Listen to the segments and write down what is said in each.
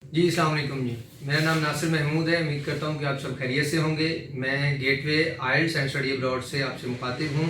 जी, अस्सलाम वालेकुम जी। मेरा नाम नासिर महमूद है। उम्मीद करता हूँ कि आप सब खैरियत से होंगे। मैं Gateway IELTS and study abroad से आपसे मुखातिब हूँ।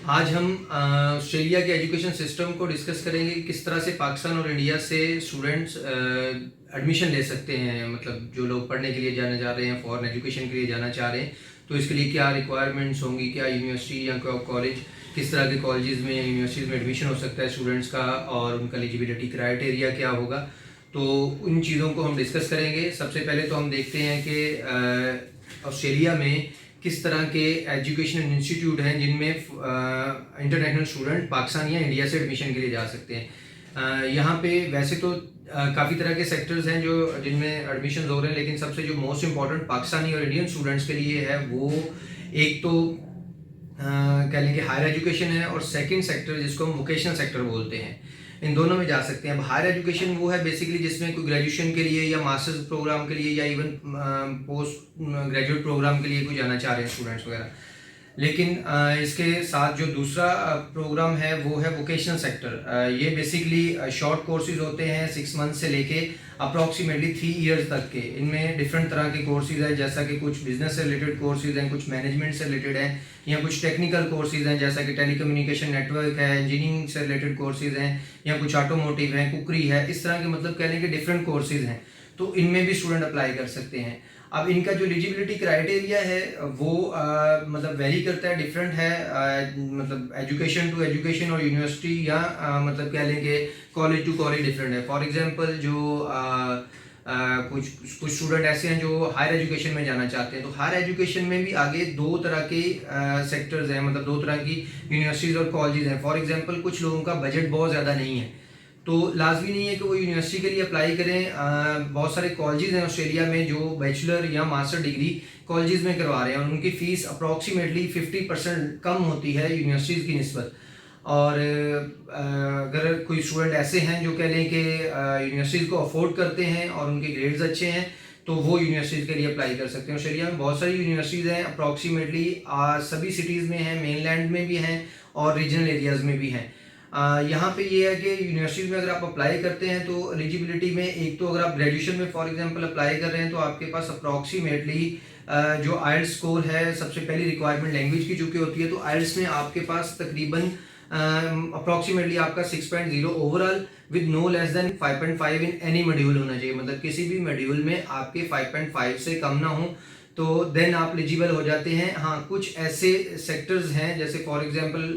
आज हम ऑस्ट्रेलिया के एजुकेशन सिस्टम को डिस्कस करेंगे कि किस तरह से पाकिस्तान और इंडिया से स्टूडेंट्स एडमिशन ले सकते हैं। मतलब जो लोग पढ़ने के लिए जाना चाह रहे हैं, फॉरेन एजुकेशन के लिए जाना चाह रहे हैं, तो इसके लिए क्या रिक्वायरमेंट्स होंगी, क्या यूनिवर्सिटी या कॉलेज, किस तरह के कॉलेजेस में या यूनिवर्सिटीज़ में एडमिशन हो सकता है स्टूडेंट्स का, और उनका एलिजिबिलिटी क्राइटेरिया क्या होगा। तो उन चीज़ों को हम डिस्कस करेंगे। सबसे पहले तो हम देखते हैं कि ऑस्ट्रेलिया में किस तरह के एजुकेशनल इंस्टीट्यूट हैं जिनमें इंटरनेशनल स्टूडेंट पाकिस्तान या इंडिया से एडमिशन के लिए जा सकते हैं। यहाँ पे वैसे तो काफ़ी तरह के सेक्टर्स हैं जो जिनमें एडमिशन हो रहे हैं, लेकिन सबसे जो मोस्ट इम्पॉर्टेंट पाकिस्तानी और इंडियन स्टूडेंट्स के लिए है वो एक तो कह लें कि हायर एजुकेशन है, और सेकंड सेक्टर जिसको हम वोकेशनल सेक्टर बोलते हैं। इन दोनों में जा सकते हैं। अब हायर एजुकेशन वो है बेसिकली जिसमें कोई ग्रेजुएशन के लिए या मास्टर्स प्रोग्राम के लिए या इवन पोस्ट ग्रेजुएट प्रोग्राम के लिए कोई जाना चाह रहे हैं स्टूडेंट्स वगैरह। लेकिन इसके साथ जो दूसरा प्रोग्राम है वो है वोकेशनल सेक्टर। ये बेसिकली शॉर्ट कोर्सेज होते हैं 6 मंथ से लेके अप्रॉक्सीमेटली 3 इयर्स तक के। इनमें डिफरेंट तरह के कोर्सेज हैं, जैसा कि कुछ बिजनेस से रिलेटेड कोर्सेज हैं, कुछ मैनेजमेंट से रिलेटेड हैं, या कुछ टेक्निकल कोर्सेज हैं जैसा कि टेलीकम्युनिकेशन नेटवर्क है, इंजीनियरिंग से रिलेटेड कोर्सेज हैं, या कुछ ऑटोमोटिव है, कुकरी है। इस तरह के मतलब कह लें कि डिफरेंट कोर्सेज हैं, तो इनमें भी स्टूडेंट अप्लाई कर सकते हैं। अब इनका जो एलिजिबिलिटी क्राइटेरिया है वो मतलब वेरी करता है, डिफरेंट है। मतलब एजुकेशन टू एजुकेशन और यूनिवर्सिटी या मतलब कह लें कि कॉलेज टू कॉलेज डिफरेंट है। फॉर एग्जांपल जो कुछ स्टूडेंट ऐसे हैं जो हायर एजुकेशन में जाना चाहते हैं, तो हायर एजुकेशन में भी आगे दो तरह के सेक्टर्स हैं, मतलब दो तरह की यूनिवर्सिटीज़ और कॉलेजेस हैं। फॉर एग्जांपल कुछ लोगों का बजट बहुत ज़्यादा नहीं है, तो लाजमी नहीं है कि वो यूनिवर्सिटी के लिए अप्लाई करें। बहुत सारे कॉलेजेस हैं ऑस्ट्रेलिया में जो बैचलर या मास्टर डिग्री कॉलेजेस में करवा रहे हैं, और उनकी फ़ीस अप्रॉक्सीमेटली 50% कम होती है यूनिवर्सिटीज़ की निस्बत। और अगर कोई स्टूडेंट ऐसे हैं जो कह लें कि यूनिवर्सिटीज़ को अफोर्ड करते हैं और उनके ग्रेड्स अच्छे हैं, तो वो यूनिवर्सिटीज़ के लिए अप्लाई कर सकते हैं। ऑस्ट्रेलिया में बहुत सारी यूनिवर्सिटीज़ हैं, अप्रॉक्सीमेटली सभी सिटीज़ में हैं, मेनलैंड में भी हैं और रीजनल एरियाज़ में भी हैं। यहाँ पे ये है कि यूनिवर्सिटीज़ में अगर आप अप्लाई करते हैं तो एलिजिबिलिटी में एक तो अगर आप ग्रेजुएशन में फॉर एग्जांपल अप्लाई कर रहे हैं तो आपके पास अप्रॉक्सीमेटली जो आइल्स स्कोर है, सबसे पहली रिक्वायरमेंट लैंग्वेज की चूँकि होती है, तो आइल्स में आपके पास तकरीबन अप्रॉक्सीमेटली आपका 6.0 overall with no less than 5.5 in any module होना चाहिए। मतलब किसी भी मॉड्यूल में आपके 5.5 से कम ना हो, तो देन आप एलिजिबल हो जाते हैं। हाँ, कुछ ऐसे सेक्टर्स हैं जैसे फॉर एग्जांपल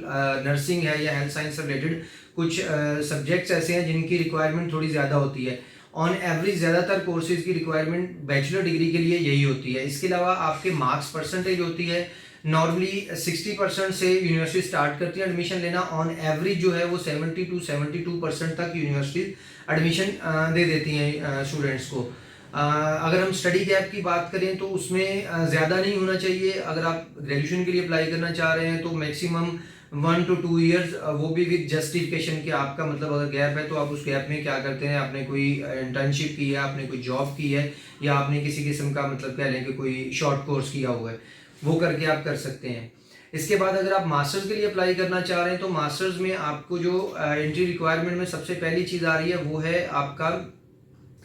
नर्सिंग है या हेल्थ साइंस से रिलेटेड कुछ सब्जेक्ट्स ऐसे हैं जिनकी रिक्वायरमेंट थोड़ी ज़्यादा होती है। ऑन एवरेज ज़्यादातर कोर्सेज की रिक्वायरमेंट बैचलर डिग्री के लिए यही होती है। इसके अलावा आपके मार्क्स परसेंटेज होती है, नॉर्मली 60% से यूनिवर्सिटी स्टार्ट करती है एडमिशन लेना। ऑन एवरेज जो है वो 70 to 72% तक यूनिवर्सिटी एडमिशन दे देती हैं स्टूडेंट्स को। अगर हम स्टडी गैप की बात करें तो उसमें ज़्यादा नहीं होना चाहिए। अगर आप ग्रेजुएशन के लिए अप्लाई करना चाह रहे हैं तो मैक्सिमम 1 to 2 ईयर्स, वो भी विद जस्टिफिकेशन कि आपका मतलब अगर गैप है तो आप उस गैप में क्या करते हैं, आपने कोई इंटर्नशिप की है, आपने कोई जॉब की है, या आपने किसी किस्म का मतलब कह लें कि कोई शॉर्ट कोर्स किया हुआ है, वो करके आप कर सकते हैं। इसके बाद अगर आप मास्टर्स के लिए अप्लाई करना चाह रहे हैं तो मास्टर्स में आपको जो एंट्री रिक्वायरमेंट में सबसे पहली चीज़ आ रही है वो है आपका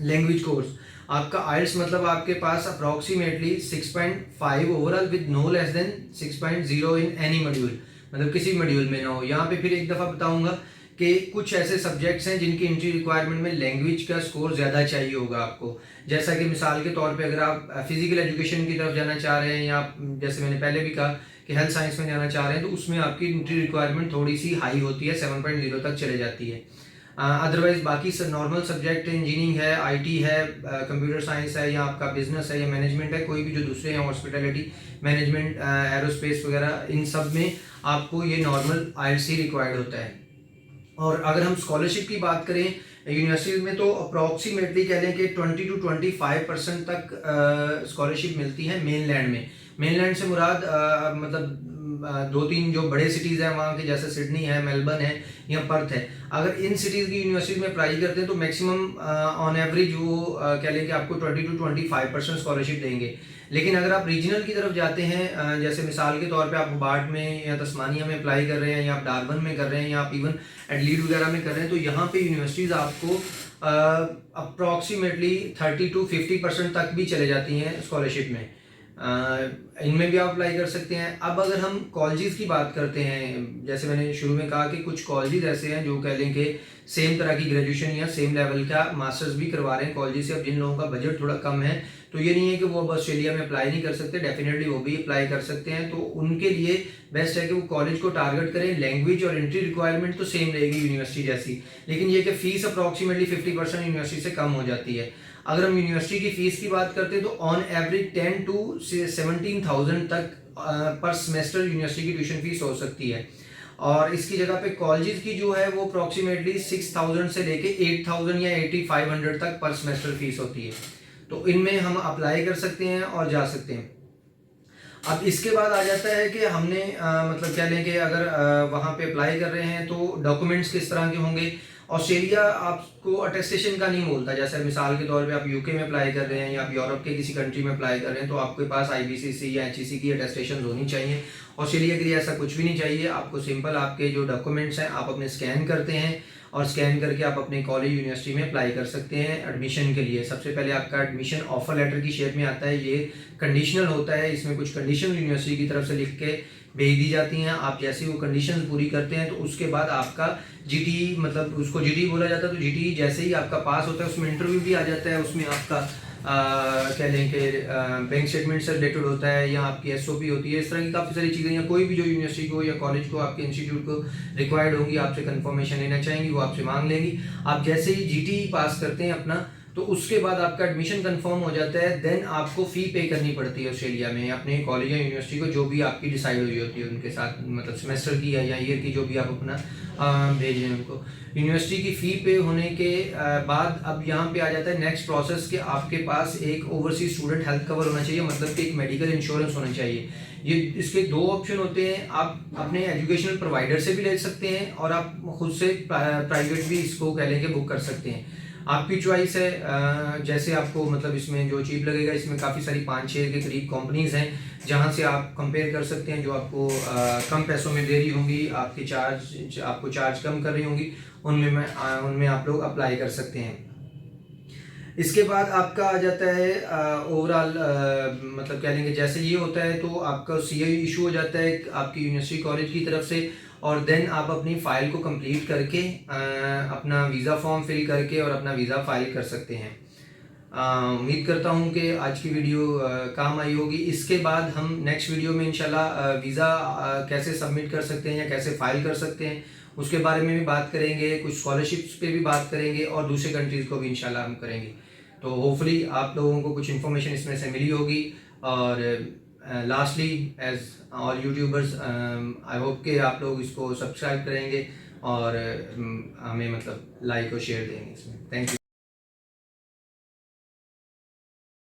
लैंग्वेज कोर्स। आपका आइल्स मतलब आपके पास approximately 6.5 overall with no less than 6.0 in any module, मतलब किसी मॉड्यूल में ना हो। यहाँ पे फिर एक दफ़ा बताऊंगा कि कुछ ऐसे सब्जेक्ट्स हैं जिनकी एंट्री रिक्वायरमेंट में लैंग्वेज का स्कोर ज़्यादा चाहिए होगा आपको। जैसा कि मिसाल के तौर पे अगर आप फिजिकल एजुकेशन की तरफ जाना चाह रहे हैं, या जैसे मैंने पहले भी कहा कि हेल्थ साइंस में जाना चाह रहे हैं, तो उसमें आपकी एंट्री रिक्वायरमेंट थोड़ी सी हाई होती है, 7.0 तक चले जाती है। अदरवाइज बाकी नॉर्मल सब्जेक्ट इंजीनियरिंग है, आईटी है, कंप्यूटर साइंस है, या आपका बिजनेस है या मैनेजमेंट है, कोई भी जो दूसरे हैं हॉस्पिटैलिटी मैनेजमेंट, एरोस्पेस वगैरह, इन सब में आपको ये नॉर्मल आइल्स ही रिक्वायर्ड होता है। और अगर हम स्कॉलरशिप की बात करें यूनिवर्सिटीज में तो अप्रॉक्सीमेटली कह लें कि 20 to 25% तक स्कॉलरशिप मिलती है मेनलैंड में। मेनलैंड से मुराद मतलब 2-3 जो बड़े सिटीज़ हैं वहाँ के, जैसे सिडनी है, मेलबर्न है या पर्थ है। अगर इन सिटीज़ की यूनिवर्सिटी में अप्लाई करते हैं तो मैक्सिमम ऑन एवरेज वो कह लें कि आपको 20 to 25% स्कॉलरशिप देंगे। लेकिन अगर आप रीजनल की तरफ जाते हैं, जैसे मिसाल के तौर पे आप होबार्ट में या तस्मानिया में अप्लाई कर रहे हैं, या आप डार्बन में कर रहे हैं, या आप इवन एडलीड वगैरह में कर रहे हैं, तो यहाँ पे यूनिवर्सिटीज़ आपको अप्रॉक्सीमेटली 30 to 50% तक भी चले जाती हैं स्कॉलरशिप में। इनमें भी आप अप्लाई कर सकते हैं। अब अगर हम कॉलेजेस की बात करते हैं, जैसे मैंने शुरू में कहा कि कुछ कॉलेजेस ऐसे हैं जो कह लें कि सेम तरह की ग्रेजुएशन या सेम लेवल का मास्टर्स भी करवा रहे हैं कॉलेज से। अब जिन लोगों का बजट थोड़ा कम है तो ये नहीं है कि वो अब ऑस्ट्रेलिया में अप्लाई नहीं कर सकते, डेफिनेटली वो भी अप्लाई कर सकते हैं। तो उनके लिए बेस्ट है कि वो कॉलेज को टारगेट करें। लैंग्वेज और एंट्री रिक्वायरमेंट तो सेम रहेगी यूनिवर्सिटी जैसी, लेकिन ये कि फीस अप्रॉक्सीमेटली 50% यूनिवर्सिटी से कम हो जाती है। अगर हम यूनिवर्सिटी की फीस की बात करते हैं तो ऑन एवरेज 10 to 17,000 तक पर सेमेस्टर यूनिवर्सिटी की ट्यूशन फीस हो सकती है। और इसकी जगह पे कॉलेजेस की जो है वो अप्रॉक्सीमेटली 6,000 से लेके 8,000 या 8,500 तक पर सेमेस्टर फीस होती है। तो इनमें हम अप्लाई कर सकते हैं और जा सकते हैं। अब इसके बाद आ जाता है कि हमने मतलब क्या लें कि अगर वहाँ पे अप्लाई कर रहे हैं तो डॉक्यूमेंट्स किस तरह के होंगे। ऑस्ट्रेलिया आपको अटेस्टेशन का नहीं बोलता। जैसे मिसाल के तौर पे आप यूके में अप्लाई कर रहे हैं या आप यूरोप के किसी कंट्री में अप्लाई कर रहे हैं तो आपके पास IBCC या HEC की अटेस्टेशन होनी चाहिए। ऑस्ट्रेलिया के लिए ऐसा कुछ भी नहीं चाहिए। आपको सिंपल आपके जो डॉक्यूमेंट्स हैं आप अपने स्कैन करते हैं और स्कैन करके आप अपने कॉलेज यूनिवर्सिटी में अप्लाई कर सकते हैं एडमिशन के लिए। सबसे पहले आपका एडमिशन ऑफर लेटर की शेप में आता है। ये कंडीशनल होता है, इसमें कुछ कंडीशन यूनिवर्सिटी की तरफ से लिख के भेज दी जाती हैं। आप जैसे वो कंडीशंस पूरी करते हैं तो उसके बाद आपका GTE, मतलब उसको GTE बोला जाता है, तो GTE जैसे ही आपका पास होता है उसमें इंटरव्यू भी आ जाता है। उसमें आपका कह लें कि बैंक स्टेटमेंट से रिलेटेड होता है या आपकी SOP होती है। इस तरह की काफ़ी सारी चीज़ें, या कोई भी जो यूनिवर्सिटी को या कॉलेज को आपके इंस्टीट्यूट को रिक्वायर्ड होंगी, आपसे कंफर्मेशन लेना चाहेंगी, वो आपसे मांग लेंगी। आप जैसे ही GTE पास करते हैं अपना, तो उसके बाद आपका एडमिशन कंफर्म हो जाता है। देन आपको फ़ी पे करनी पड़ती है ऑस्ट्रेलिया में अपने कॉलेज या यूनिवर्सिटी को, जो भी आपकी डिसाइड हुई होती है उनके साथ, मतलब सेमेस्टर की या ईयर की, जो भी आप अपना भेज रहे हैं उनको। यूनिवर्सिटी की फ़ी पे होने के बाद अब यहाँ पे आ जाता है नेक्स्ट प्रोसेस कि आपके पास एक ओवरसीज स्टूडेंट हेल्थ कवर होना चाहिए, मतलब कि एक मेडिकल इंश्योरेंस होना चाहिए। ये इसके दो ऑप्शन होते हैं। आप अपने एजुकेशनल प्रोवाइडर से भी ले सकते हैं और आप खुद से प्राइवेट भी इसको कह लेंगे बुक कर सकते हैं, आपकी चॉइस है। जैसे आपको मतलब इसमें जो चीप लगेगा, इसमें काफ़ी सारी 5-6 के करीब कंपनीज हैं जहां से आप कंपेयर कर सकते हैं, जो आपको कम पैसों में दे रही होंगी, आपको चार्ज कम कर रही होंगी, उनमें आप लोग अप्लाई कर सकते हैं। इसके बाद आपका आ जाता है ओवरऑल, मतलब कह लेंगे जैसे ये होता है तो आपका CA इशू हो जाता है आपकी यूनिवर्सिटी कॉलेज की तरफ से, और देन आप अपनी फ़ाइल को कंप्लीट करके अपना वीज़ा फॉर्म फिल करके और अपना वीज़ा फाइल कर सकते हैं। उम्मीद करता हूँ कि आज की वीडियो काम आई होगी। इसके बाद हम नेक्स्ट वीडियो में इंशाल्लाह वीज़ा कैसे सबमिट कर सकते हैं या कैसे फाइल कर सकते हैं उसके बारे में भी बात करेंगे, कुछ स्कॉलरशिप्स पे भी बात करेंगे और दूसरे कंट्रीज़ को भी इंशाल्लाह हम करेंगे। तो होपफुली आप लोगों को कुछ इन्फॉर्मेशन इसमें से मिली होगी। और lastly as all YouTubers, I hope कि आप लोग इसको सब्सक्राइब करेंगे और हमें मतलब लाइक और शेयर देंगे इसमें। Thank you.